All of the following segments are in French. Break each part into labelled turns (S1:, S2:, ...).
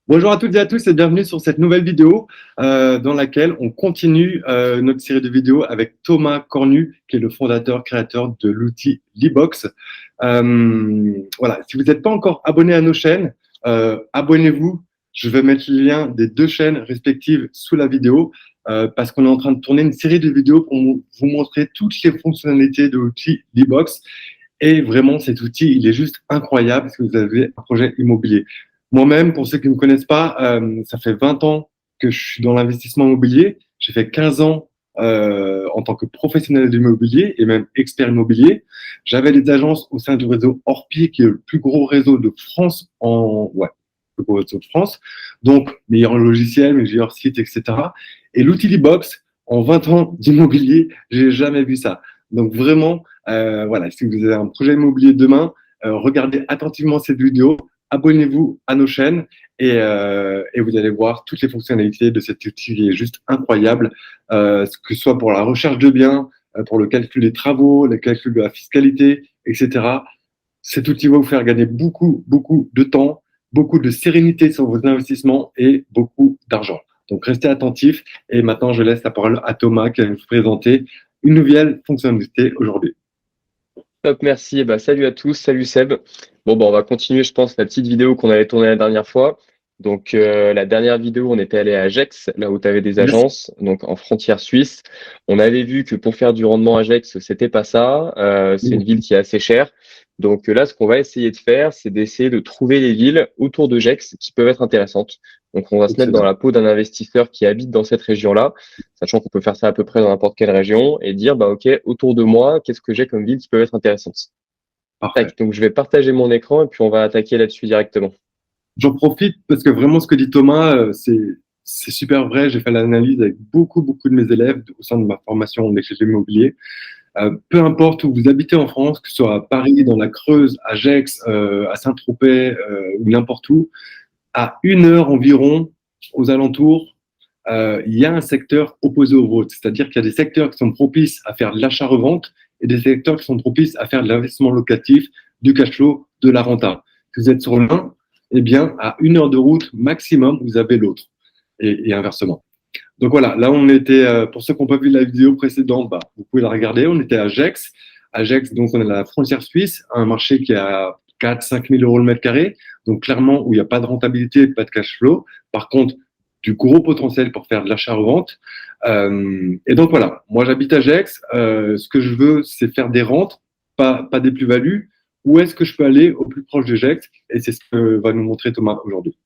S1: Bonjour à toutes et à tous et bienvenue sur cette nouvelle vidéo dans laquelle on continue notre série de vidéos avec Thomas Cornu, qui est le fondateur, créateur de l'outil Libox. Voilà, si vous n'êtes pas encore abonné à nos chaînes, abonnez-vous. Je vais mettre le lien des deux chaînes respectives sous la vidéo parce qu'on est en train de tourner une série de vidéos pour vous montrer toutes les fonctionnalités de l'outil Libox. Et vraiment, cet outil, il est juste incroyable si vous avez un projet immobilier. Moi-même, pour ceux qui ne me connaissent pas, ça fait 20 ans que je suis dans l'investissement immobilier. J'ai fait 15 ans en tant que professionnel de l'immobilier et même expert immobilier. J'avais des agences au sein du réseau Orpi, qui est le plus gros réseau de France le plus gros réseau de France. Donc, meilleur logiciel, meilleur site, etc. Et l'outil Libox, en 20 ans d'immobilier, j'ai jamais vu ça. Donc vraiment, voilà, si vous avez un projet immobilier demain, regardez attentivement cette vidéo, abonnez-vous à nos chaînes et vous allez voir toutes les fonctionnalités de cet outil qui est juste incroyable, que ce soit pour la recherche de biens, pour le calcul des travaux, le calcul de la fiscalité, etc. Cet outil va vous faire gagner beaucoup, beaucoup de temps, beaucoup de sérénité sur vos investissements et beaucoup d'argent. Donc restez attentifs et maintenant je laisse la parole à Thomas qui va vous présenter une nouvelle fonctionnalité aujourd'hui.
S2: Top, merci. Salut à tous, salut Seb. On va continuer, je pense, la petite vidéo qu'on avait tournée la dernière fois. Donc, la dernière vidéo, on était allé à Gex, là où tu avais des
S1: Yes.
S2: agences, donc en frontière suisse. On avait vu que pour faire du rendement à Gex, c'était pas ça. C'est une ville qui est assez chère. Donc là, ce qu'on va essayer de faire, c'est d'essayer de trouver les villes autour de Gex qui peuvent être intéressantes. Donc, on va se mettre dans
S1: Excellent.
S2: la peau d'un investisseur qui habite dans cette région-là, sachant qu'on peut faire ça à peu près dans n'importe quelle région et dire, OK, autour de moi, qu'est-ce que j'ai comme villes qui peuvent être intéressantes?
S1: Parfait.
S2: Tac, donc je vais partager mon écran et puis on va attaquer là-dessus directement.
S1: J'en profite parce que vraiment ce que dit Thomas, c'est super vrai. J'ai fait l'analyse avec beaucoup, beaucoup de mes élèves au sein de ma formation en échange immobilier. Peu importe où vous habitez en France, que ce soit à Paris, dans la Creuse, à Gex, à Saint-Tropez ou n'importe où, à 1 heure environ aux alentours, il y a un secteur opposé au vôtre. C'est-à-dire qu'il y a des secteurs qui sont propices à faire de l'achat-revente et des secteurs qui sont propices à faire de l'investissement locatif, du cash flow, de la renta. Si vous êtes sur l'un, eh bien, à 1 heure de route maximum, vous avez l'autre et inversement. Donc voilà, là on était, pour ceux qui n'ont pas vu la vidéo précédente, vous pouvez la regarder. On était à Gex. À Gex, donc on est à la frontière suisse, un marché qui a 4-5 000 euros le mètre carré. Donc clairement, où il n'y a pas de rentabilité, pas de cash flow. Par contre, du gros potentiel pour faire de l'achat-revente. Et donc voilà, moi j'habite à Gex. Ce que je veux, c'est faire des rentes, pas des plus-values. Où est-ce que je peux aller au plus proche de Gex? Et c'est ce que va nous montrer Thomas aujourd'hui.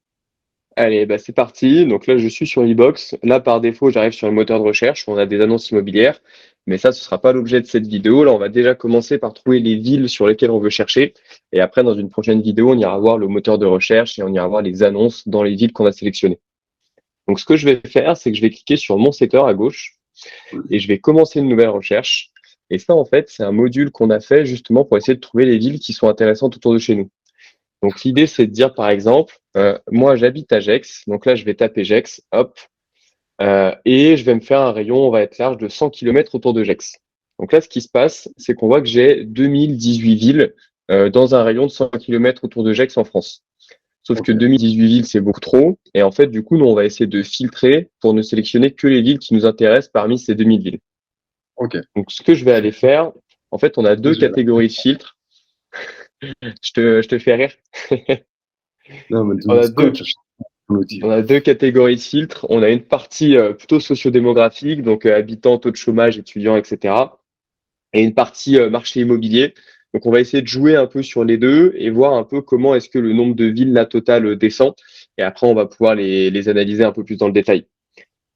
S2: Allez, c'est parti. Donc là, je suis sur Ebox. Là, par défaut, j'arrive sur le moteur de recherche où on a des annonces immobilières. Mais ça, ce sera pas l'objet de cette vidéo. Là, on va déjà commencer par trouver les villes sur lesquelles on veut chercher. Et après, dans une prochaine vidéo, on ira voir le moteur de recherche et on ira voir les annonces dans les villes qu'on a sélectionnées. Donc, ce que je vais faire, c'est que je vais cliquer sur mon secteur à gauche et je vais commencer une nouvelle recherche. Et ça, en fait, c'est un module qu'on a fait justement pour essayer de trouver les villes qui sont intéressantes autour de chez nous. Donc, l'idée, c'est de dire, par exemple, moi, j'habite à Gex. Donc là, je vais taper Gex, hop, et je vais me faire un rayon, on va être large, de 100 km autour de Gex. Donc là, ce qui se passe, c'est qu'on voit que j'ai 2018 villes dans un rayon de 100 km autour de Gex en France. Sauf que
S1: Ok.
S2: 2018 villes, c'est beaucoup trop. Et en fait, du coup, nous, on va essayer de filtrer pour ne sélectionner que les villes qui nous intéressent parmi ces 2000 villes.
S1: Ok.
S2: Donc, ce que je vais aller faire, en fait, on a deux
S1: Déjà là.
S2: catégories de filtres. Je te fais rire.
S1: Non, mais
S2: On
S1: du
S2: a deux,
S1: scotch, motif.
S2: On a deux catégories de filtres. On a une partie plutôt sociodémographique, donc habitants, taux de chômage, étudiants, etc. Et une partie marché immobilier. Donc on va essayer de jouer un peu sur les deux et voir un peu comment est-ce que le nombre de villes là total descend. Et après, on va pouvoir les analyser un peu plus dans le détail.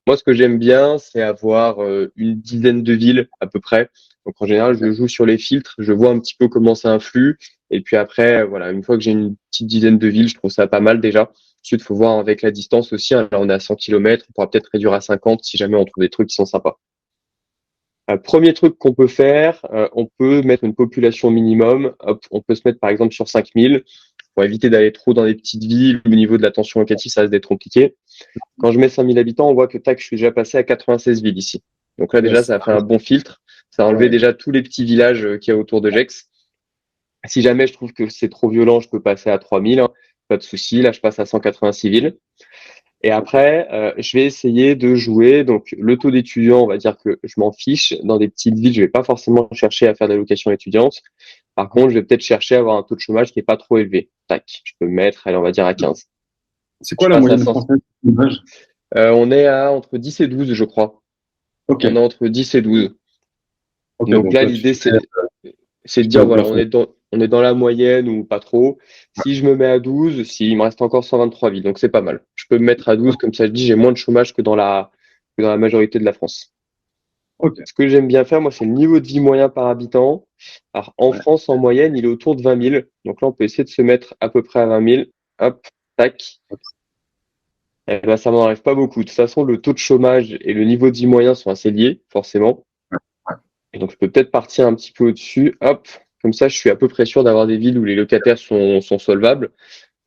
S2: Moi, ce que j'aime bien, c'est avoir une dizaine de villes à peu près. Donc en général, je joue sur les filtres, je vois un petit peu comment ça influe. Et puis après, voilà, une fois que j'ai une petite dizaine de villes, je trouve ça pas mal déjà. Ensuite, il faut voir avec la distance aussi, hein. Là, on est à 100 km, on pourra peut-être réduire à 50 si jamais on trouve des trucs qui sont sympas. Premier truc qu'on peut faire, on peut mettre une population minimum. Hop, on peut se mettre par exemple sur 5000 pour éviter d'aller trop dans les petites villes où au niveau de la tension locative, ça risque d'être compliqué. Quand je mets 5000 habitants, on voit que tac, je suis déjà passé à 96 villes ici. Donc là, déjà,
S1: Yes.
S2: ça a fait un bon filtre. Ça a enlevé
S1: Ouais.
S2: déjà tous les petits villages qu'il y a autour de Gex. Si jamais je trouve que c'est trop violent, je peux passer à 3000, hein. pas de souci. Là, je passe à 186 villes. Et après, je vais essayer de jouer. Donc, le taux d'étudiants, on va dire que je m'en fiche. Dans des petites villes, je vais pas forcément chercher à faire des allocations étudiantes. Par contre, je vais peut-être chercher à avoir un taux de chômage qui est pas trop élevé. Tac, je peux me mettre, allez, on va dire à 15.
S1: C'est
S2: Je
S1: quoi la
S2: passe à
S1: moyenne
S2: 100.
S1: française?
S2: On est à entre 10 et 12, je crois.
S1: Ok,
S2: On est entre 10 et 12.
S1: ok,
S2: Donc
S1: donc
S2: là,
S1: là, tu
S2: l'idée, c'est de
S1: es
S2: dire,
S1: au
S2: voilà,
S1: plafond.
S2: on est dans la moyenne ou pas trop. Si je me mets à 12, s'il me reste encore 123 villes, donc c'est pas mal. Je peux me mettre à 12, comme ça je dis, j'ai moins de chômage que dans la majorité de la France.
S1: Ok,
S2: Ce que j'aime bien faire, moi, c'est le niveau de vie moyen par habitant. Alors, en
S1: ouais.
S2: France, en moyenne, il est autour de 20 000. Donc là, on peut essayer de se mettre à peu près à 20 000. Hop, tac. Eh ben, ça m'en arrive pas beaucoup. De toute façon, le taux de chômage et le niveau de vie moyen sont assez liés, forcément. Et donc, je peux peut-être partir un petit peu au-dessus. Hop, comme ça, je suis à peu près sûr d'avoir des villes où les locataires sont solvables.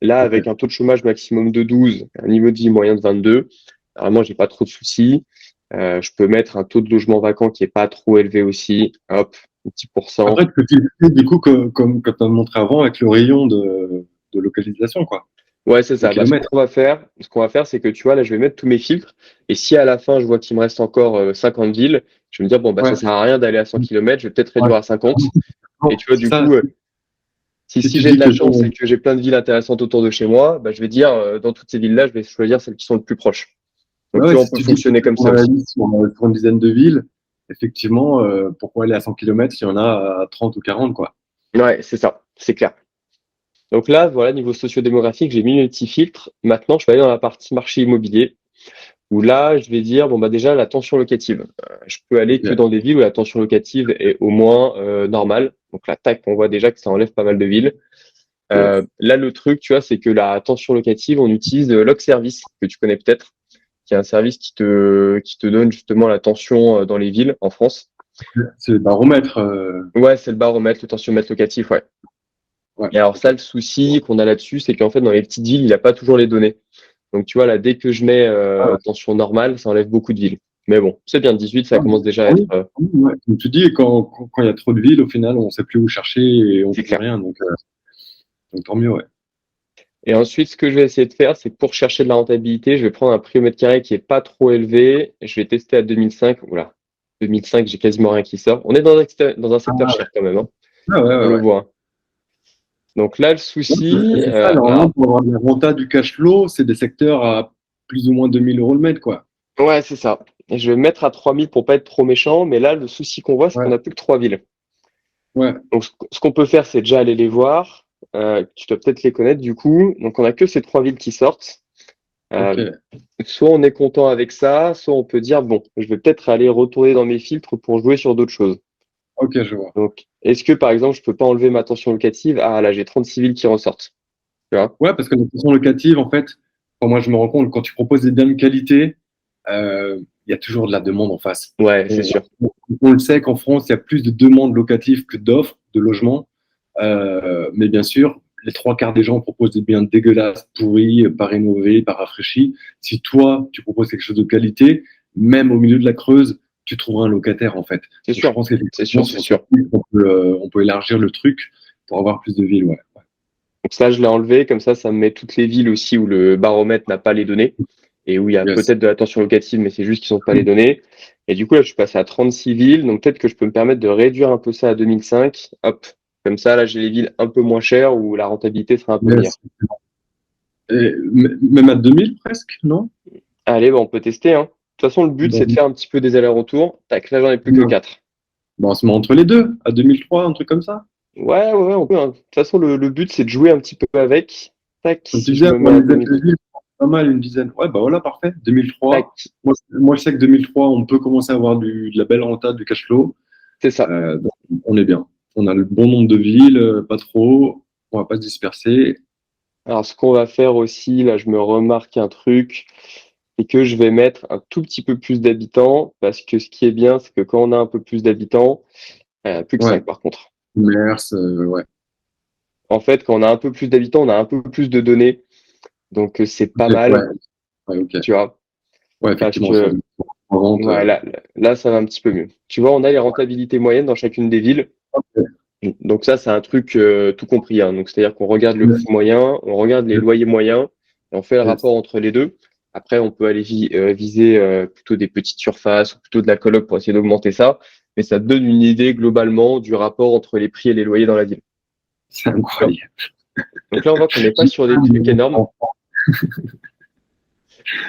S2: Là,
S1: Ok.
S2: avec un taux de chômage maximum de 12, un niveau de vie moyen de 22, normalement, j'ai pas trop de soucis. Je peux mettre un taux de logement vacant qui est pas trop élevé aussi. Hop, un petit
S1: Après,
S2: pourcent.
S1: tu peux utiliser, du coup, comme tu as montré avant, avec le rayon de localisation, quoi,
S2: Ouais, c'est
S1: au
S2: ça. Bah,
S1: kilomètre.
S2: ce qu'on va faire, c'est que tu vois, là, je vais mettre tous mes filtres. Et si à la fin, je vois qu'il me reste encore 50 villes, je vais me dire, bon, bah, ça
S1: Ouais,
S2: sert à rien d'aller à 100 km, je vais peut-être
S1: ouais.
S2: réduire à 50. Et
S1: Non,
S2: tu vois,
S1: c'est
S2: du
S1: ça.
S2: coup,
S1: Si
S2: si
S1: tu
S2: j'ai de
S1: dis
S2: la
S1: que
S2: chance et que j'ai plein de villes intéressantes autour de chez moi, bah, je vais dire, dans toutes ces villes-là, je vais choisir celles qui sont le plus proches. Donc,
S1: ouais,
S2: tu
S1: ouais,
S2: vois, on
S1: si
S2: peut
S1: tu dis que
S2: fonctionner comme
S1: on
S2: ça
S1: a la
S2: aussi.
S1: liste sur une dizaine de villes, effectivement, pourquoi aller à 100 km s'il y en a à 30 ou 40, quoi.
S2: Ouais, c'est ça, c'est clair. Donc là, voilà, niveau sociodémographique, j'ai mis mes petits filtres. Maintenant, je vais aller dans la partie marché immobilier, où là, je vais dire, bon, bah, déjà, la tension locative. Je peux aller que
S1: Ok.
S2: dans des villes où la tension locative est au moins normale. Donc là, tac, on voit déjà que ça enlève pas mal de villes.
S1: Yes.
S2: Là, le truc, tu vois, c'est que la tension locative, on utilise Log Service, que tu connais peut-être, qui est un service qui te donne justement la tension dans les villes en France.
S1: C'est le baromètre.
S2: Ouais, c'est le baromètre, le tensiomètre locatif, ouais.
S1: Ouais,
S2: Et alors
S1: ok.
S2: ça, le souci qu'on a là-dessus, c'est qu'en fait, dans les petites villes, il n'a pas toujours les données. Donc tu vois, là, dès que je mets
S1: Ah ouais.
S2: tension normale, ça enlève beaucoup de villes. Mais bon, c'est bien, 18, ça
S1: Ah oui,
S2: commence déjà à
S1: ah
S2: être,
S1: oui, oui, ouais. Comme tu dis, quand il y a trop de villes, au final, on ne sait plus où chercher et on
S2: c'est
S1: trouve
S2: clair.
S1: rien. Donc tant mieux, ouais.
S2: Et ensuite, ce que je vais essayer de faire, c'est que pour chercher de la rentabilité, je vais prendre un prix au mètre carré qui est pas trop élevé. Je vais tester à 2005. Oula, 2005, j'ai quasiment rien qui sort. On est dans un
S1: Ah
S2: secteur
S1: ouais,
S2: cher quand même, hein.
S1: ah ouais,
S2: On
S1: ouais,
S2: le
S1: ouais.
S2: voit, hein. Donc là, le
S1: Ouais,
S2: souci,
S1: c'est ça, normalement,
S2: alors,
S1: pour avoir de la renta, du cash flow, c'est des secteurs à plus ou moins 2 000 € le mètre, quoi.
S2: ouais, c'est ça. Et je vais me mettre à 3000 pour pas être trop méchant, mais là, le souci qu'on voit, c'est qu'on
S1: Ouais,
S2: a plus que 3 villes.
S1: ouais,
S2: Donc, ce qu'on peut faire, c'est déjà aller les voir. Tu dois peut-être les connaître du coup. Donc, on a que ces 3 villes qui sortent.
S1: ok,
S2: Euh, Soit on est content avec ça, soit on peut dire, bon, je vais peut-être aller retourner dans mes filtres pour jouer sur d'autres choses.
S1: ok, je vois.
S2: Donc, est-ce que, par exemple, je peux pas enlever ma tension locative? Ah, là, j'ai 36 villes qui ressortent. Tu vois?
S1: Ouais, parce que la façon locative, en fait, moi je me rends compte, quand tu proposes des biens de qualité, il y a toujours de la demande en face.
S2: Ouais, c'est
S1: On,
S2: sûr.
S1: on le sait qu'en France, il y a plus de demandes locatives que d'offres de logements. Mais bien sûr, les trois quarts des gens proposent des biens dégueulasses, pourris, pas rénovés, pas rafraîchis. Si toi, tu proposes quelque chose de qualité, même au milieu de la Creuse, tu trouveras un locataire en fait.
S2: C'est
S1: Donc je
S2: sûr.
S1: pense
S2: C'est
S1: qu'effectivement,
S2: sûr, c'est
S1: sur ce
S2: sûr.
S1: site, on peut élargir le truc pour avoir plus de villes. Ouais.
S2: Donc ça, je l'ai enlevé. Comme ça me met toutes les villes aussi où le baromètre n'a pas les données et où il y a
S1: Yes.
S2: peut-être de la tension locative, mais c'est juste qu'ils n'ont pas les données. Et du coup, là, je suis passé à 36 villes. Donc peut-être que je peux me permettre de réduire un peu ça à 2005. Hop. Comme ça, là, j'ai les villes un peu moins chères où la rentabilité sera un peu meilleure.
S1: Yes. Et même à 2000 presque, non?
S2: Allez, bah, on peut tester, hein. De toute façon, le but, c'est de
S1: Bon,
S2: faire un petit peu des allers-retours. Tac, là, j'en ai plus que 4.
S1: on se met entre les deux, à 2003, un truc comme ça.
S2: Ouais, ouais, ouais, on peut, hein. De toute façon, le but, c'est de jouer un petit peu avec. Tac,
S1: Comme tu
S2: si je
S1: disais,
S2: me
S1: pour
S2: mets à
S1: une dizaine
S2: 2000.
S1: de villes, pas mal, une dizaine. Ouais, bah voilà, parfait.
S2: Tac,
S1: 2003. Moi, je sais que 2003, on peut commencer à avoir de la belle renta, du cash flow.
S2: c'est ça.
S1: Donc, on est bien. On a le bon nombre de villes, pas trop. On va pas se disperser.
S2: Alors, ce qu'on va faire aussi, là, je me remarque un truc, c'est que je vais mettre un tout petit peu plus d'habitants, parce que ce qui est bien, c'est que quand on a un peu plus d'habitants, plus que
S1: Ouais,
S2: 5 par contre.
S1: commerce, ouais.
S2: En fait, quand on a un peu plus d'habitants, on a un peu plus de données, donc c'est pas
S1: Ok, ouais,
S2: mal,
S1: ouais, ok.
S2: tu vois,
S1: Ouais,
S2: parce
S1: effectivement, sur
S2: que
S1: une vente.
S2: ouais, là, ça va un petit peu mieux. Tu vois, on a les rentabilités moyennes dans chacune des villes.
S1: Ok.
S2: Donc ça, c'est un truc tout compris, hein. Donc c'est-à-dire qu'on regarde le prix moyen, on regarde les loyers moyens, et on fait le rapport entre les deux. Après, on peut aller viser plutôt des petites surfaces ou plutôt de la coloc pour essayer d'augmenter ça, mais ça te donne une idée globalement du rapport entre les prix et les loyers dans la ville.
S1: C'est incroyable.
S2: Donc là, on voit qu'on n'est pas sur des trucs énormes.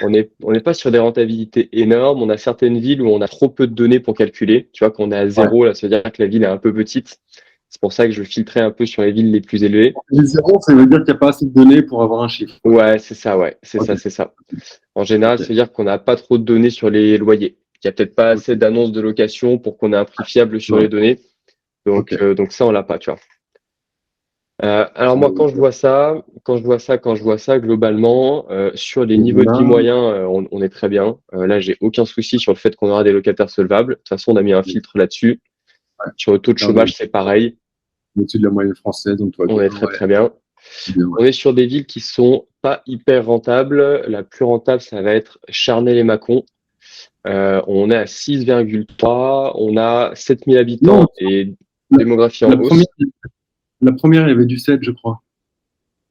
S2: On n'est pas sur des rentabilités énormes. On a certaines villes où on a trop peu de données pour calculer. Tu vois, qu'on est à zéro, là, ça veut dire que la ville est un peu petite. C'est pour ça que je filtrais un peu sur les villes les plus élevées.
S1: Les zéros, ça veut dire qu'il n'y a pas assez de données pour avoir un chiffre.
S2: Ouais, c'est ça, ouais. C'est
S1: Ok.
S2: ça, c'est ça. En général,
S1: Ok.
S2: ça veut dire qu'on n'a pas trop de données sur les loyers. Il n'y a peut-être pas assez d'annonces de location pour qu'on ait un prix fiable sur les données. Donc,
S1: Ok.
S2: donc ça, on l'a pas, tu vois. Alors moi, quand je vois ça, globalement, sur les niveaux de vie moyens, on est très bien. Là, j'ai aucun souci sur le fait qu'on aura des locataires solvables. De toute façon, on a mis un filtre là-dessus.
S1: Ouais.
S2: Sur le taux de
S1: Là, on est
S2: chômage, c'est pareil.
S1: au-dessus de la moyenne française, donc toi,
S2: On est très très bien.
S1: bien, ouais.
S2: On est sur des villes qui sont pas hyper rentables. La plus rentable, ça va être Charnay et Mâcon. On est à 6,3. On a 7000 habitants
S1: Non,
S2: et
S1: la,
S2: démographie en
S1: la
S2: hausse.
S1: première, il y avait du 7, je crois.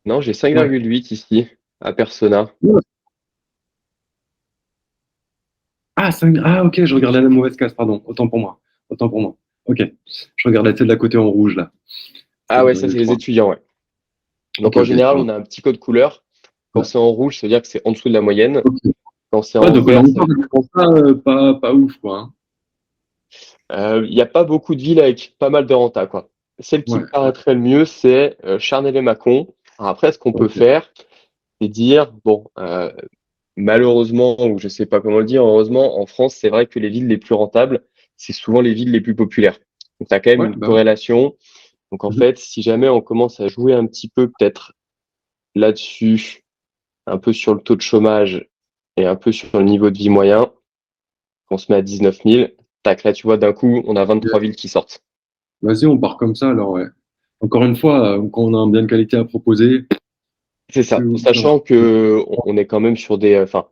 S2: Non, j'ai
S1: Ouais.
S2: 5,8 ici à Persona.
S1: Ouais. Ah, ok, je regardais la mauvaise case, pardon. Autant pour moi. Autant pour moi. Ok. Je regardais celle de la côté en rouge, là.
S2: Ah ouais, ça c'est les
S1: 7,3.
S2: étudiants, ouais. Donc
S1: Ok,
S2: en
S1: ok.
S2: général, on a un petit code couleur. Quand
S1: Ouais.
S2: c'est en rouge, ça veut dire que c'est en dessous de la moyenne.
S1: Ok.
S2: Quand c'est
S1: Ouais,
S2: en
S1: donc on a
S2: vert,
S1: encore pour ça, pas ouf, quoi.
S2: il n'y a pas beaucoup de villes avec pas mal de renta, quoi. Celle qui
S1: Ouais.
S2: me paraîtrait le mieux, c'est Charnay-les-Mâcon. Alors après, ce qu'on peut
S1: Ok.
S2: faire, c'est dire, bon, malheureusement, ou je sais pas comment le dire, heureusement, en France, c'est vrai que les villes les plus rentables, c'est souvent les villes les plus populaires. Donc, tu as quand même
S1: Ouais,
S2: une
S1: bah ouais.
S2: corrélation. Donc, en
S1: Mhm.
S2: fait, si jamais on commence à jouer un petit peu peut-être là-dessus, un peu sur le taux de chômage et un peu sur le niveau de vie moyen, on se met à 19 000, tac, là, tu vois, d'un coup, on a 23 villes qui sortent.
S1: Vas-y, on part comme ça, alors, ouais. Encore une fois, quand on a un bien de qualité à proposer,
S2: C'est ça.
S1: plus on va.
S2: Sachant que on est quand même sur des, enfin,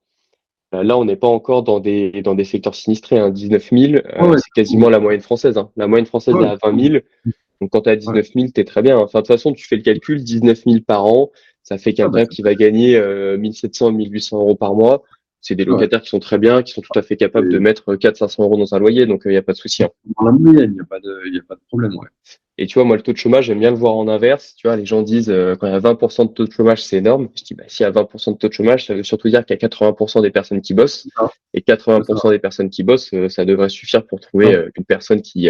S2: là, on n'est pas encore dans des secteurs sinistrés, hein. 19 000,
S1: Ouais, ouais.
S2: c'est quasiment la moyenne française, hein. La moyenne française est
S1: Ouais,
S2: à 20 000. Donc, quand tu as
S1: ouais.
S2: 19 000, tu es très bien, hein. Enfin, de toute façon, tu fais le calcul, 19 000 par an, ça fait
S1: Ah, bah,
S2: quelqu'un qui va gagner 1700, 1800 euros par mois. C'est des
S1: ouais.
S2: locataires qui sont très bien, qui sont tout à fait capables de
S1: Et
S2: mettre 400-500 euros dans un loyer, donc il n'y a pas de souci, hein.
S1: dans la moyenne, il y a pas de problème, ouais.
S2: Et tu vois, moi, le taux de chômage, j'aime bien le voir en inverse. Tu vois, les gens disent quand il y a 20% de taux de chômage, c'est énorme. Je dis, bah, s'il y a 20% de taux de chômage, ça veut surtout dire qu'il y a 80% des personnes qui bossent.
S1: C'est ça,
S2: Et
S1: c'est ça.
S2: 80% des personnes qui bossent, ça devrait suffire pour trouver
S1: Ouais.
S2: une personne qui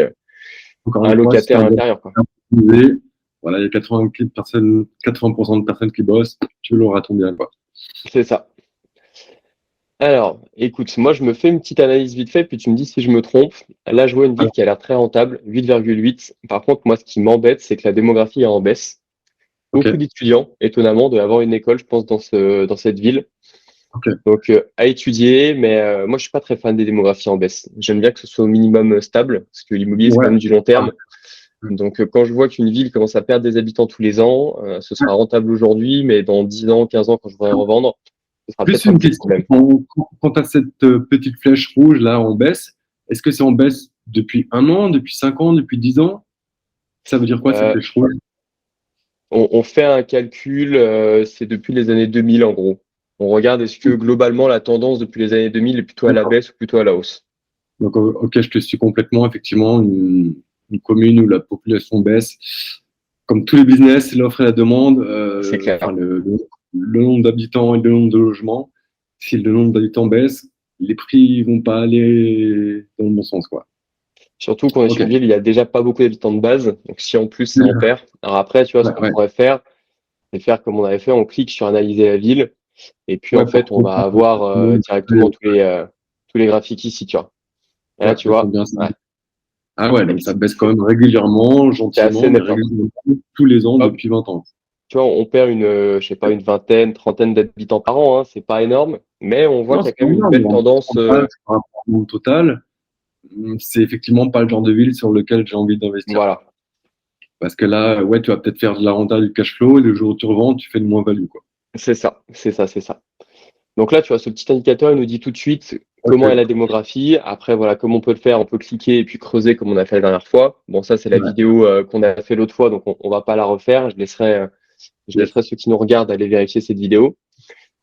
S1: Encore
S2: un
S1: une fois, si tu
S2: locataire
S1: as
S2: à
S1: un job
S2: l'intérieur, quoi.
S1: privé, voilà, il y a 80% de personnes qui bossent, tu l'auras ton bien, quoi.
S2: C'est ça. Alors, écoute, moi, je me fais une petite analyse vite fait, puis tu me dis si je me trompe. Là, je vois une ville
S1: Alors,
S2: qui a l'air très rentable, 8,8. Par contre, moi, ce qui m'embête, c'est que la démographie est en baisse. Beaucoup
S1: ok,
S2: d'étudiants, étonnamment, doit y avoir une école, je pense, dans cette ville.
S1: ok.
S2: Donc, à étudier, mais moi, je suis pas très fan des démographies en baisse. J'aime bien que ce soit au minimum stable, parce que l'immobilier, c'est quand
S1: Ouais.
S2: même du long
S1: Ah,
S2: terme. Donc, quand je vois qu'une ville commence à perdre des habitants tous les ans, ce sera rentable aujourd'hui, mais dans 10 ans, 15 ans, quand je voudrais revendre, ce sera
S1: plus
S2: peut-être un
S1: une
S2: petit
S1: question.
S2: problème.
S1: Quand tu as cette petite flèche rouge là en baisse, est-ce que c'est en baisse depuis 1 an, depuis 5 ans, depuis 10 ans? Ça veut dire quoi cette
S2: Euh,
S1: flèche rouge?
S2: on fait un calcul, c'est depuis les années 2000 en gros. On regarde est-ce que globalement la tendance depuis les années 2000 est plutôt à la
S1: D'accord.
S2: baisse ou plutôt à la hausse.
S1: Donc, ok, je te suis complètement. Effectivement, une commune où la population baisse, comme tous les business, l'offre et la demande,
S2: C'est
S1: enfin
S2: clair.
S1: le nombre d'habitants et le nombre de logements. Si le nombre d'habitants baisse, les prix vont pas aller dans le bon sens, quoi.
S2: Surtout qu'on est
S1: Ok.
S2: sur une ville où il y a déjà pas beaucoup d'habitants de base. Donc si en plus ça en perd. Alors après, tu vois, ce
S1: Ouais,
S2: qu'on
S1: ouais,
S2: pourrait faire, c'est faire comme on avait fait, on clique sur analyser la ville. Et puis en
S1: ouais, pour
S2: fait, on va avoir directement tous les graphiques ici, tu vois. Et là,
S1: ouais,
S2: tu
S1: ça serait
S2: vois,
S1: bien ça.
S2: ouais,
S1: Ah ouais, donc ça baisse quand même régulièrement,
S2: c'est assez
S1: gentiment, mais
S2: net, hein.
S1: régulièrement, tous les ans
S2: Hop,
S1: depuis 20 ans.
S2: tu vois, on perd je sais pas, une vingtaine, trentaine d'habitants par an, hein. C'est pas énorme, mais on voit
S1: Non,
S2: qu'il y a
S1: c'est
S2: quand
S1: pas
S2: même une
S1: énorme, mais
S2: belle
S1: en
S2: tendance.
S1: pourcentage par rapport au monde total, c'est effectivement pas le genre de ville sur lequel j'ai envie d'investir, quoi.
S2: Voilà,
S1: Parce que là, ouais, tu vas peut-être faire de la renta du cash flow et le jour où tu revends, tu fais de moins-value, quoi.
S2: c'est ça, c'est ça, c'est ça. Donc là, tu vois, ce petit indicateur, il nous dit tout de suite comment est la démographie. Après, voilà, comment on peut le faire, on peut cliquer et puis creuser comme on a fait la dernière fois. Bon, ça, c'est la vidéo qu'on a fait l'autre fois, donc on va pas la refaire. Je laisserai ceux qui nous regardent aller vérifier cette vidéo.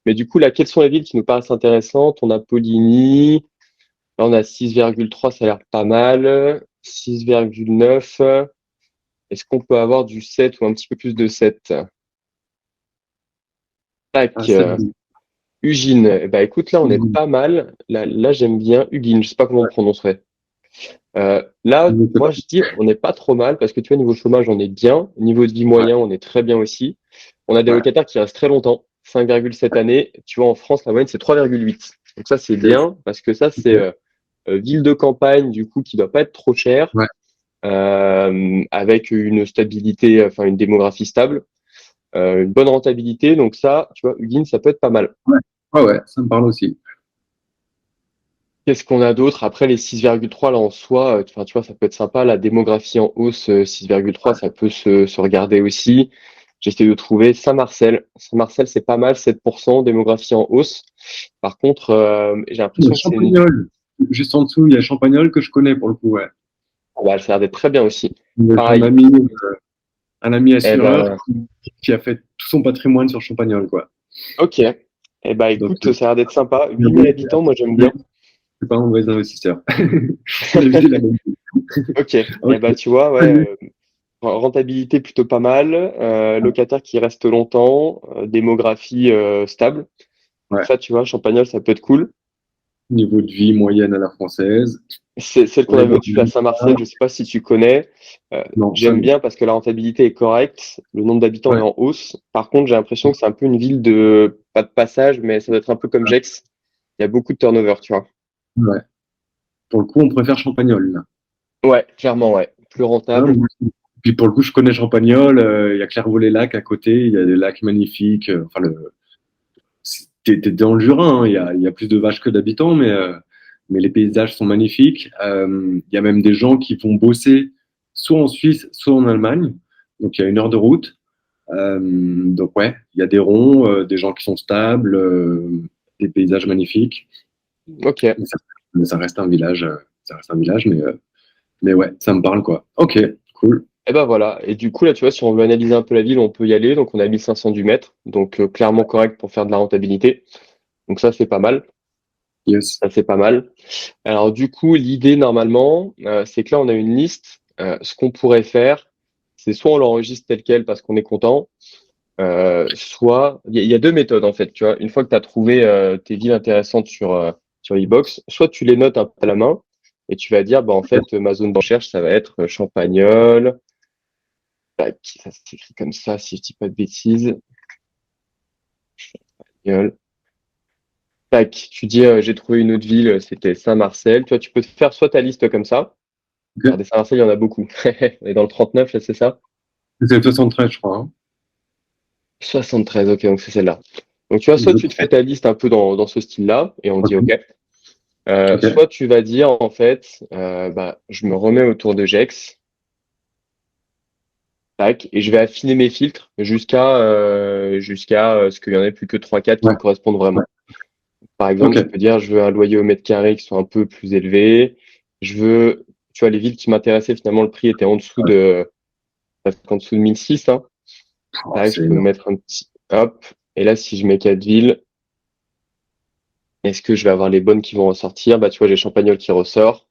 S2: Mais du coup, là, quelles sont les villes qui nous paraissent intéressantes? On a Poligny. Là, on a 6,3, ça a l'air pas mal. 6,9. Est-ce qu'on peut avoir du 7 ou un petit peu plus de 7? Tac. Ugine. Bah écoute, là, on est pas mal. Là, j'aime bien Ugine. Je sais pas comment on prononcerait. Là, moi, je dis, on n'est pas trop mal parce que tu vois, niveau chômage, on est bien. Niveau de vie moyen, on est très bien aussi. On a des locataires qui restent très longtemps. 5,7 années. Tu vois, en France, la moyenne, c'est 3,8. Donc ça, c'est bien parce que ça, c'est ville de campagne, du coup, qui doit pas être trop cher, avec une stabilité, enfin, une démographie stable, une bonne rentabilité. Donc ça, tu vois, Ugine, ça peut être pas mal.
S1: Ouais, ça me parle aussi.
S2: Qu'est-ce qu'on a d'autre? Après, les 6,3, là, en soi, tu vois, ça peut être sympa. La démographie en hausse, 6,3, ça peut se regarder aussi. J'essaie de trouver Saint-Marcel. Saint-Marcel, c'est pas mal, 7%, démographie en hausse. Par contre, j'ai l'impression que c'est une...
S1: Champagnol. Juste en dessous, il y a Champagnol que je connais pour le coup, ouais.
S2: Ouais, ça a l'air d'être très bien aussi.
S1: J'ai
S2: Pareil.
S1: Un ami
S2: Eh
S1: assureur
S2: ben,
S1: qui a fait tout son patrimoine sur Champagnol, quoi.
S2: ok. Eh ben, écoute,
S1: Donc,
S2: ça a l'air d'être sympa. 8000 habitants, moi, j'aime bien.
S1: c'est pas un mauvais investisseur. Les villes, la même.
S2: Ok. Eh
S1: Ok.
S2: ben, tu vois, ouais, rentabilité plutôt pas mal, locataire qui reste longtemps, démographie stable. Donc
S1: Ouais.
S2: ça, tu vois, Champagnol, ça peut être cool.
S1: Niveau de vie moyenne à la française.
S2: C'est celle qu'on
S1: On est
S2: avait
S1: dans
S2: au-dessus à Saint-Marcel, je sais pas si tu connais.
S1: Non, ça
S2: J'aime
S1: non.
S2: bien parce que la rentabilité est correcte, le nombre d'habitants est
S1: Ouais.
S2: en hausse. Par contre, j'ai l'impression que c'est un peu une ville de, pas de passage, mais ça doit être un peu comme Gex. Il y a beaucoup de turnover, tu vois.
S1: Ouais. Pour le coup, on préfère Champagnol, là.
S2: Ouais, clairement, ouais. Plus
S1: Hein,
S2: rentable.
S1: puis pour le coup, je connais Champagnol. Il y a Clairvaux-les-Lacs à côté. Il y a des lacs magnifiques. Enfin, t'es dans le Jura. Hein, il y a plus de vaches que d'habitants, mais les paysages sont magnifiques. Il y a même des gens qui vont bosser soit en Suisse, soit en Allemagne. Donc, il y a 1 heure de route. Donc, ouais, il y a des ronds, des gens qui sont stables, des paysages magnifiques.
S2: Ok.
S1: Mais ça reste un village. Ça reste un village, mais ouais, ça me parle, quoi. Ok, cool.
S2: Et ben voilà. Et du coup, là, tu vois, si on veut analyser un peu la ville, on peut y aller. Donc, on a 1500 du mètre. Donc, clairement correct pour faire de la rentabilité. Donc, ça, c'est pas mal.
S1: Yes.
S2: Ça, c'est pas mal. Alors, du coup, l'idée, normalement, c'est que là, on a une liste. Ce qu'on pourrait faire, c'est soit on l'enregistre tel quel parce qu'on est content, soit il y a deux méthodes, en fait. Tu vois, une fois que tu as trouvé tes villes intéressantes sur e-box, soit tu les notes un peu à la main et tu vas dire, bah, en fait, ma zone de recherche, ça va être Champagnole. Tac, ça s'écrit comme ça, si je dis pas de bêtises. Champagnole. Tac, tu dis, j'ai trouvé une autre ville, c'était Saint-Marcel. Toi, tu peux te faire soit ta liste comme ça. Alors,
S1: Ok.
S2: des Saint-Marcel, il y en a beaucoup. On est dans le 39, là, c'est ça?
S1: C'est le 73, je crois. Hein.
S2: 73, ok, donc c'est celle-là. Donc, tu vois, soit
S1: Je
S2: tu te fais
S1: crois.
S2: ta liste un peu dans ce style-là, et on dit
S1: Ok.
S2: OK.
S1: Ok.
S2: Soit tu vas dire, en fait, bah, je me remets autour de Gex, tac, et je vais affiner mes filtres jusqu'à ce qu'il y en ait plus que 3-4 qui
S1: Ouais.
S2: me correspondent
S1: Ouais.
S2: vraiment. Par exemple,
S1: Ok.
S2: je peux dire, je veux un loyer au mètre carré qui soit un peu plus élevé. Je veux, tu vois, les villes qui m'intéressaient, finalement, le prix était presque en dessous de 1006, hein.
S1: Oh,
S2: Tac, je
S1: c'est
S2: peux me
S1: énorme.
S2: mettre un petit, hop. Et là, si je mets 4 villes, est-ce que je vais avoir les bonnes qui vont ressortir? Bah, tu vois, j'ai Champagnol qui ressort.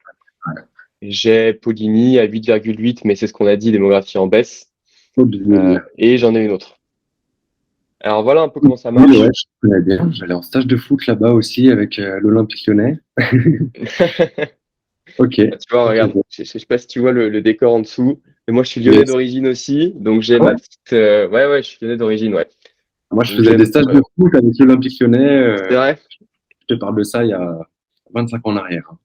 S2: J'ai Poligny à 8,8, mais c'est ce qu'on a dit, démographie en baisse.
S1: Hauteville.
S2: Et j'en ai une autre. Alors voilà un peu comment ça
S1: Oui, ouais,
S2: marche.
S1: je connais bien. J'allais en stage de foot là-bas aussi avec l'Olympique Lyonnais. Ok.
S2: Tu vois,
S1: Ok,
S2: regarde,
S1: ok.
S2: je sais pas si tu vois le décor en dessous. Mais moi, je suis lyonnais
S1: Yes.
S2: d'origine aussi, donc j'ai
S1: Ah
S2: ma
S1: ouais.
S2: petite. Ouais, ouais, je suis lyonnais d'origine, ouais.
S1: Moi, je
S2: Donc
S1: faisais des
S2: j'aime.
S1: stages de foot avec l'Olympique Lyonnais.
S2: C'est vrai.
S1: Je te parle de ça il y a 25 ans en arrière. Hein.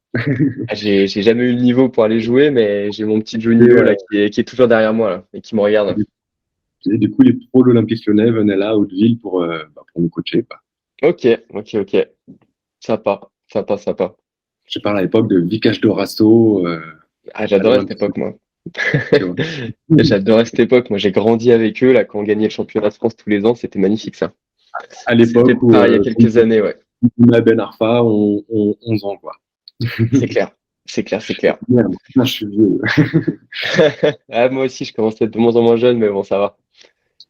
S2: Ah, j'ai jamais eu le niveau pour aller jouer, mais j'ai mon petit
S1: Et,
S2: Jonino là qui est toujours derrière moi là, et qui me regarde.
S1: et du coup, les pros de l'Olympique Lyonnais venaient là, à Hauteville, pour nous coacher, quoi.
S2: Ok, ok, ok. Sympa, sympa, sympa.
S1: Je parle à l'époque de Vicage Dorasso
S2: Ah,
S1: à
S2: j'adorais cette
S1: l'Olympique
S2: époque, moi.
S1: Lyonnais, tu vois.
S2: J'adorais cette époque. Moi, j'ai grandi avec eux là quand on gagnait le championnat de France tous les ans. C'était magnifique ça.
S1: À
S2: C'était
S1: l'époque où
S2: pareil il y a quelques années, ouais.
S1: Ma Ben Arfa, on 11 ans, quoi.
S2: C'est clair. C'est clair, c'est clair.
S1: Merde, putain, je suis vieux.
S2: Ah, moi aussi, je commence à être de moins en moins jeune, mais bon, ça va.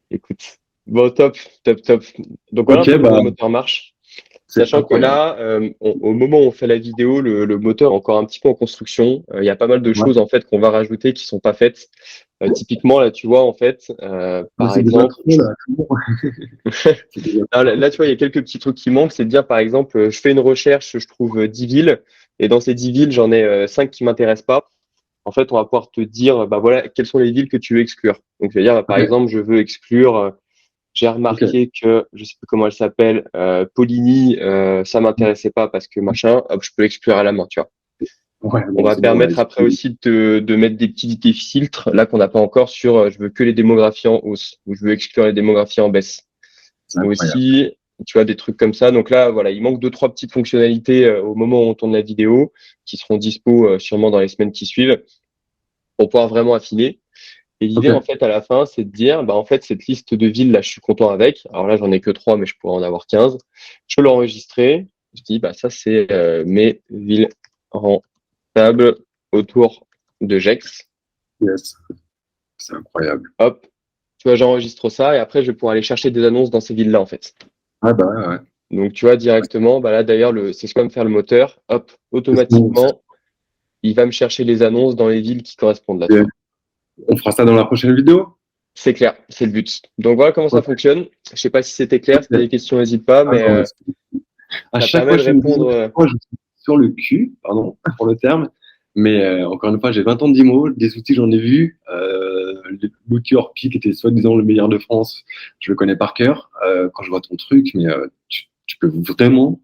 S2: Écoute. Bon, top, top, top. Donc voilà un
S1: Ok,
S2: peu comment
S1: bah,
S2: le moteur marche.
S1: c'est
S2: Sachant que
S1: incroyable.
S2: là, au moment où on fait la vidéo, le moteur est encore un petit peu en construction. Il y a pas mal de
S1: Ouais.
S2: choses en fait qu'on va rajouter qui sont pas faites. Typiquement, là, tu vois, en fait,
S1: Mais
S2: par
S1: c'est déjà
S2: exemple,
S1: trop, là. C'est bon. C'est déjà
S2: là, tu vois, il y a quelques petits trucs qui manquent. C'est de dire, par exemple, je fais une recherche, je trouve 10 villes, et dans ces 10 villes, j'en ai 5 qui m'intéressent pas. En fait, on va pouvoir te dire, bah voilà, quelles sont les villes que tu veux exclure. Donc, je vais dire, bah, par
S1: ok.
S2: exemple, je veux exclure. J'ai
S1: Ok.
S2: remarqué que, je sais plus comment elle s'appelle, Poligny, ça m'intéressait pas parce que machin, hop, je peux l'exclure à la main, tu vois.
S1: Ouais,
S2: On
S1: bon,
S2: va
S1: c'est bon, là.
S2: permettre après aussi de mettre des petits filtres, là qu'on n'a pas encore sur, je veux que les démographies en hausse, ou je veux exclure les démographies en baisse.
S1: C'est incroyable.
S2: Aussi, tu vois, des trucs comme ça. Donc là, voilà, il manque deux, trois petites fonctionnalités au moment où on tourne la vidéo, qui seront dispo sûrement dans les semaines qui suivent, pour pouvoir vraiment affiner. Et l'idée, en
S1: Ok.
S2: fait, à la fin, c'est de dire, bah, en fait, cette liste de villes, là, je suis content avec. Alors là, j'en ai que 3, mais je pourrais en avoir 15. Je peux l'enregistrer. Je dis, bah, ça, c'est mes villes rentables autour de Gex.
S1: Yes. C'est incroyable.
S2: Hop, tu vois, j'enregistre ça et après, je vais pouvoir aller chercher des annonces dans ces villes-là, en fait.
S1: Ah bah ouais, ouais.
S2: Donc, tu vois, directement, bah là, d'ailleurs, c'est ce que va me faire le moteur. Hop,
S1: C'est bon.
S2: automatiquement, il va me chercher les annonces dans les villes qui correspondent là, tu
S1: Et
S2: vois.
S1: on fera ça dans la prochaine vidéo?
S2: C'est clair, c'est le but. Donc voilà comment ça
S1: Ok.
S2: fonctionne. Je sais pas si c'était clair, si tu as des
S1: Ok.
S2: questions, n'hésite pas,
S1: Ah
S2: mais
S1: non, mais à
S2: ça
S1: chaque
S2: permet
S1: fois,
S2: de
S1: je fais une vidéo,
S2: répondre.
S1: moi, je suis sur le cul, pardon pour le terme, mais encore une fois, j'ai 20 ans d'IMO, des outils, j'en ai vu. L'outil Orpi, qui était soi-disant le meilleur de France, je le connais par cœur. Quand je vois ton truc, mais tu peux vraiment,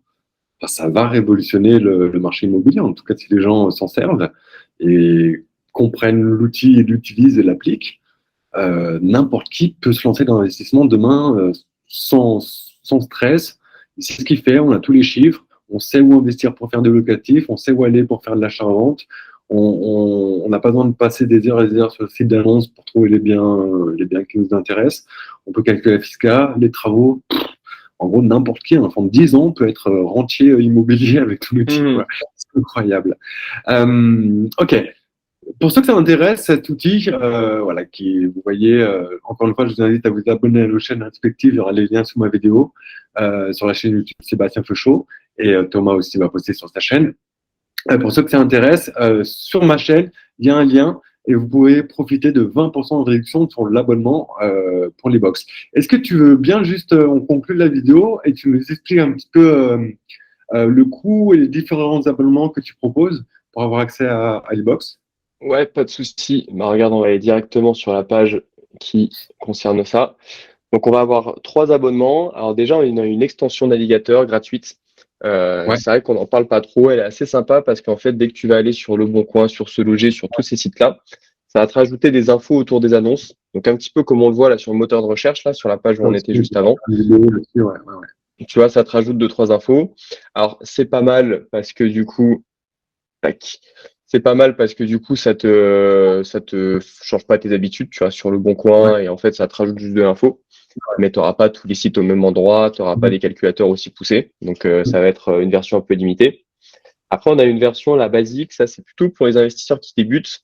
S1: enfin, ça va révolutionner le marché immobilier, en tout cas si les gens s'en servent et comprennent l'outil, l'utilisent et l'appliquent. N'importe qui peut se lancer dans l'investissement demain sans stress. C'est ce qu'il fait, on a tous les chiffres, on sait où investir pour faire des locatifs, on sait où aller pour faire de l'achat-vente. On n'a pas besoin de passer des heures et des heures sur le site d'annonce pour trouver les biens qui nous intéressent. On peut calculer la fiscale, les travaux. En gros, n'importe qui, un enfant de 10 ans peut être rentier immobilier avec tout l'outil.
S2: Mhm.
S1: C'est incroyable. Ok, pour ceux que ça intéresse, cet outil, voilà, qui, vous voyez, encore une fois, je vous invite à vous abonner à nos chaînes respectives. Il y aura les liens sous ma vidéo, sur la chaîne YouTube Sébastien Feuchot, et Thomas aussi va poster sur sa chaîne. Pour ceux que ça intéresse, sur ma chaîne, il y a un lien et vous pouvez profiter de 20% de réduction sur l'abonnement pour les box. Est-ce que tu veux bien juste, on conclut la vidéo et tu nous expliques un petit peu le coût et les différents abonnements que tu proposes pour avoir accès à iBox?
S2: Ouais, pas de souci. Bah, regarde, on va aller directement sur la page qui concerne ça. Donc, on va avoir 3 abonnements. Alors déjà, on a une extension navigateur gratuite.
S1: Ouais.
S2: C'est vrai qu'on n'en parle pas trop. Elle est assez sympa parce qu'en fait, dès que tu vas aller sur Le Bon Coin, sur Se Loger, sur tous ces sites-là, ça va te rajouter des infos autour des annonces. Donc, un petit peu comme on le voit là sur le moteur de recherche, là, sur la page où on était juste avant.
S1: Ouais, ouais, ouais.
S2: Tu vois, ça te rajoute 2, 3 infos. Alors, c'est pas mal parce que du coup, tac. C'est pas mal parce que du coup, ça te change pas tes habitudes, tu vois, sur Le Bon
S1: Ouais.
S2: Coin, et en fait, ça te rajoute juste de l'info. Mais tu n'auras pas tous les sites au même endroit, tu n'auras pas
S1: Mhm.
S2: des calculateurs aussi poussés. Donc, ça va être une version un peu limitée. Après, on a une version, la basique, ça, c'est plutôt pour les investisseurs qui débutent,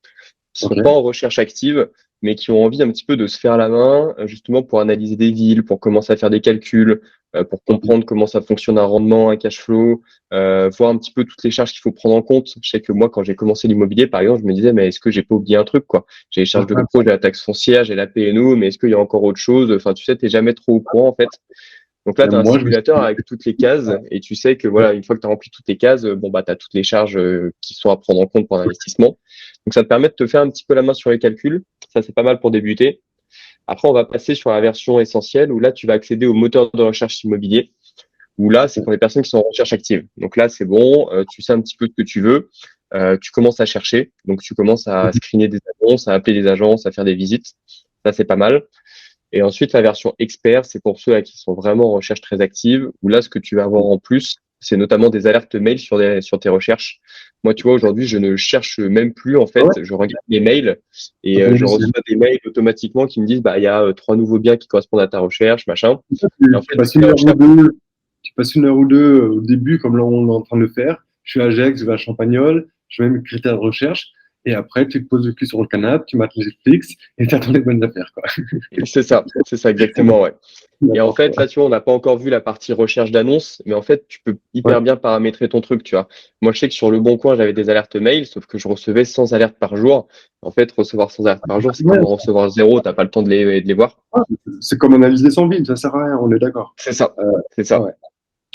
S2: qui sont pas
S1: Ok.
S2: en recherche active, mais qui ont envie un petit peu de se faire la main, justement pour analyser des villes, pour commencer à faire des calculs, pour comprendre comment ça fonctionne un rendement, un cash flow, voir un petit peu toutes les charges qu'il faut prendre en compte. Je sais que moi, quand j'ai commencé l'immobilier, par exemple, je me disais, mais est-ce que j'ai pas oublié un truc, quoi? J'ai les charges de
S1: Ouais.
S2: pro, j'ai la taxe foncière, j'ai la PNO, mais est-ce qu'il y a encore autre chose? Enfin, tu sais, t'es jamais trop au courant, en fait. Donc là, tu as un
S1: Moi, je me
S2: simulateur
S1: suis.
S2: avec toutes les cases et tu sais que voilà, une fois que tu as rempli toutes les cases, bon bah tu as toutes les charges qui sont à prendre en compte pour l'investissement. Donc ça te permet de te faire un petit peu la main sur les calculs. Ça, c'est pas mal pour débuter. Après, on va passer sur la version essentielle où là, tu vas accéder au moteur de recherche immobilier. Où là, c'est pour les personnes qui sont en recherche active. Donc là, c'est bon, tu sais un petit peu ce que tu veux. Tu commences à chercher. Donc tu commences à screener des annonces, à appeler des agences, à faire des visites. Ça, c'est pas mal. Et ensuite, la version expert, c'est pour ceux qui sont vraiment en recherche très active, où là, ce que tu vas avoir en plus, c'est notamment des alertes mail sur tes recherches. Moi, tu vois, aujourd'hui, je ne cherche même plus, en
S1: Ah ouais,
S2: fait, je regarde mes mails
S1: ça
S2: et
S1: peut
S2: je
S1: aussi.
S2: reçois des mails automatiquement qui me disent, bah, il y a 3 nouveaux biens qui correspondent à ta recherche, machin. Et en fait,
S1: Bah,
S2: dès
S1: c'est
S2: que les
S1: numéro
S2: recherches,
S1: 2. Tu passes 1 heure ou deux au début, comme là on est en train de le faire. Je suis à Gex, je vais à Champagnole, je mets mes critères de recherche. Et après, tu te poses le cul sur le canapé, tu mates Netflix et tu attends les bonnes affaires, quoi.
S2: C'est ça exactement, ouais. Et en fait, là, tu vois, on n'a pas encore vu la partie recherche d'annonces, mais en fait, tu peux
S1: Ouais.
S2: hyper bien paramétrer ton truc, tu vois. Moi, je sais que sur Le Bon Coin, j'avais des alertes mail, sauf que je recevais 100 alertes par jour. En fait, recevoir 100 alertes par jour, c'est
S1: Ouais.
S2: comme en recevoir zéro, t'as pas le temps de les voir.
S1: C'est comme analyser son vide, ça sert à rien, on est d'accord.
S2: C'est ça,
S1: Euh,
S2: c'est ça.
S1: ouais.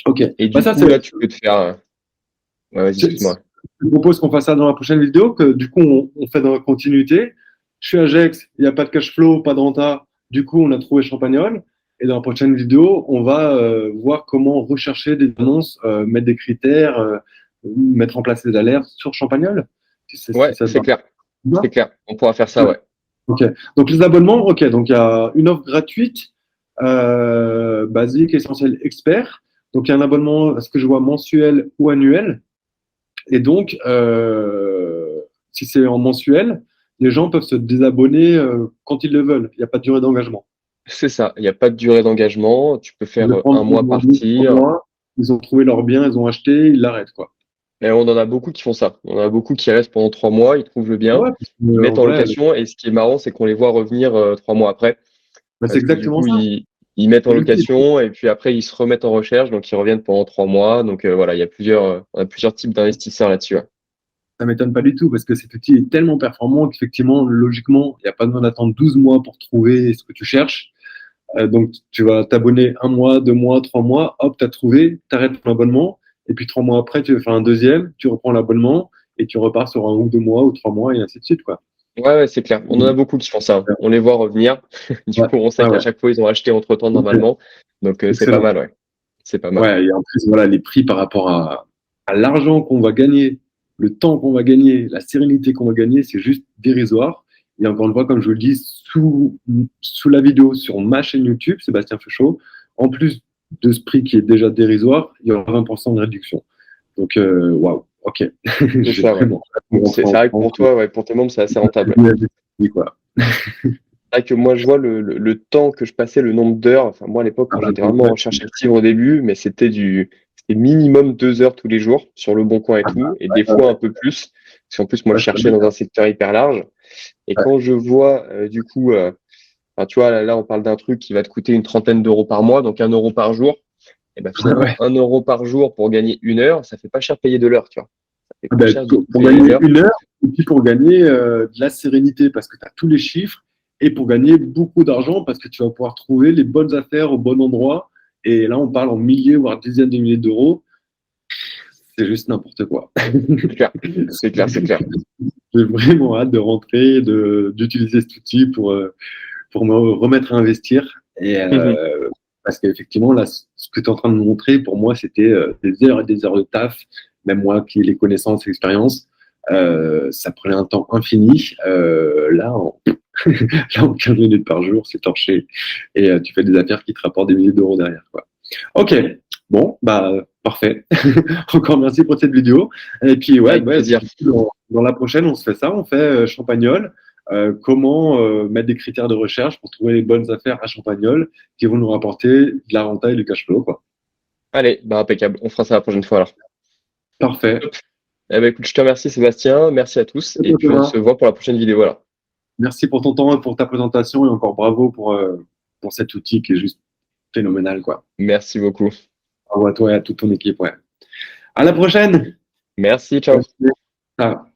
S1: Ok.
S2: Et
S1: Bah,
S2: du
S1: ça,
S2: coup, là, tu peux te faire. Ouais, vas-y, excuse-moi.
S1: je propose qu'on fasse ça dans la prochaine vidéo, que du coup, on fait dans la continuité. Je suis à Gex, il n'y a pas de cash flow, pas de renta. Du coup, on a trouvé Champagnole. Et dans la prochaine vidéo, on va voir comment rechercher des annonces, mettre des critères, mettre en place des alertes sur Champagnole. Si
S2: Ouais,
S1: ça te
S2: c'est
S1: va.
S2: clair. C'est
S1: Bien.
S2: clair. On pourra faire ça,
S1: Ouais.
S2: ouais.
S1: Ok. Donc les abonnements, ok. Donc il y a une offre gratuite, basique, essentielle, expert. Donc il y a un abonnement, à ce que je vois, mensuel ou annuel. Et donc, si c'est en mensuel, les gens peuvent se désabonner quand ils le veulent. Il n'y a pas de durée d'engagement.
S2: C'est ça. Il n'y a pas de durée d'engagement. Tu peux
S1: Ils
S2: faire
S1: le prennent
S2: un mois
S1: dans 2, 3
S2: partir.
S1: mois, ils ont trouvé leur bien, ils ont acheté, ils l'arrêtent, quoi.
S2: Et on en a beaucoup qui font ça. On en a beaucoup qui restent pendant 3 mois, ils trouvent le bien,
S1: Ouais, parce que,
S2: ils
S1: en
S2: mettent en
S1: vrai,
S2: location. Et ce qui est marrant, c'est qu'on les voit revenir 3 mois après.
S1: bah, c'est
S2: Parce que du
S1: exactement
S2: coup,
S1: ça.
S2: ils mettent en
S1: Et l'outil,
S2: location et puis après, ils se remettent en recherche. Donc, ils reviennent pendant 3 mois. Donc, voilà, il y a on a plusieurs types d'investisseurs là-dessus. Ouais.
S1: ça m'étonne pas du tout parce que cet outil est tellement performant qu'effectivement, logiquement, il n'y a pas besoin d'attendre 12 mois pour trouver ce que tu cherches. Donc, tu vas t'abonner 1 mois, 2 mois, 3 mois, hop, tu as trouvé, tu arrêtes ton abonnement. Et puis 3 mois après, tu veux faire un deuxième, tu reprends l'abonnement et tu repars sur 1 ou 2 mois ou 3 mois et ainsi de suite, quoi.
S2: Ouais, ouais, c'est clair. On en a beaucoup qui font ça. On les voit revenir. Du
S1: Ouais,
S2: coup, on sait
S1: ouais,
S2: qu'à
S1: ouais.
S2: chaque fois, ils ont acheté entre-temps
S1: Ok.
S2: normalement. Donc, c'est pas
S1: Excellent.
S2: mal, ouais. C'est pas mal.
S1: Ouais, et en plus, voilà, les prix par rapport à l'argent qu'on va gagner, le temps qu'on va gagner, la sérénité qu'on va gagner, c'est juste dérisoire. Et encore une fois, comme je vous le dis, sous la vidéo sur ma chaîne YouTube, Sébastien Feuchot, en plus de ce prix qui est déjà dérisoire, il y aura 20% de réduction. Donc, waouh, ok.
S2: C'est
S1: J'ai
S2: ça, ouais.
S1: vraiment hâte de
S2: Donc,
S1: rentrer
S2: c'est
S1: en
S2: vrai que
S1: France.
S2: pour toi, ouais, pour tes membres, c'est assez rentable.
S1: Quoi.
S2: C'est vrai que moi, je vois le temps que je passais, le nombre d'heures. Enfin, moi, à l'époque,
S1: Ah
S2: quand
S1: bah,
S2: j'étais vraiment en recherche active au début, mais c'était minimum 2 heures tous les jours sur Le Bon Coin et tout, et des fois un peu plus. Parce qu'en plus, moi, je
S1: ouais, je
S2: cherchais
S1: connais.
S2: dans un secteur hyper large. Et
S1: Ouais,
S2: quand je vois, du coup, enfin, tu vois, là, on parle d'un truc qui va te coûter une trentaine d'euros par mois, donc 1 euro par jour. Et ben finalement,
S1: ouais.
S2: 1 euro par jour pour gagner 1 heure, ça fait pas cher payer de l'heure, tu vois. Ça fait
S1: Ah
S2: pas
S1: ben,
S2: cher du tout
S1: pour
S2: payer
S1: gagner
S2: l'heure.
S1: 1 heure et puis pour gagner de la sérénité parce que tu as tous les chiffres et pour gagner beaucoup d'argent parce que tu vas pouvoir trouver les bonnes affaires au bon endroit. Et là, on parle en milliers, voire dizaines de milliers d'euros. C'est juste n'importe quoi.
S2: C'est clair, c'est clair, c'est clair.
S1: J'ai vraiment hâte de rentrer, d'utiliser cet outil pour me remettre à investir. Et parce qu'effectivement, là, ce que tu es en train de me montrer, pour moi, c'était des heures et des heures de taf. Même moi qui ai les connaissances, l'expérience, ça prenait un temps infini. Là, en 15 minutes par jour, c'est torché. Et tu fais des affaires qui te rapportent des milliers d'euros derrière, quoi. Ok, bon, bah parfait. Encore merci pour cette vidéo. Et puis ouais,
S2: Avec
S1: ouais,
S2: plaisir.
S1: dans la prochaine, on se fait ça. On fait Champagnole. Comment mettre des critères de recherche pour trouver les bonnes affaires à Champagnole qui vont nous rapporter de la renta et du cash flow, quoi.
S2: Allez, bah impeccable. On fera ça la prochaine fois alors.
S1: Parfait.
S2: Top. Eh ben, écoute, je te remercie Sébastien, merci à tous, et
S1: Merci,
S2: puis on
S1: Thomas.
S2: se voit pour la prochaine vidéo alors.
S1: Merci pour ton temps et pour ta présentation et encore bravo pour cet outil qui est juste phénoménal, quoi.
S2: Merci beaucoup.
S1: Bravo à toi et à toute ton équipe, ouais. À la prochaine.
S2: Merci, ciao.
S1: Merci. Ciao.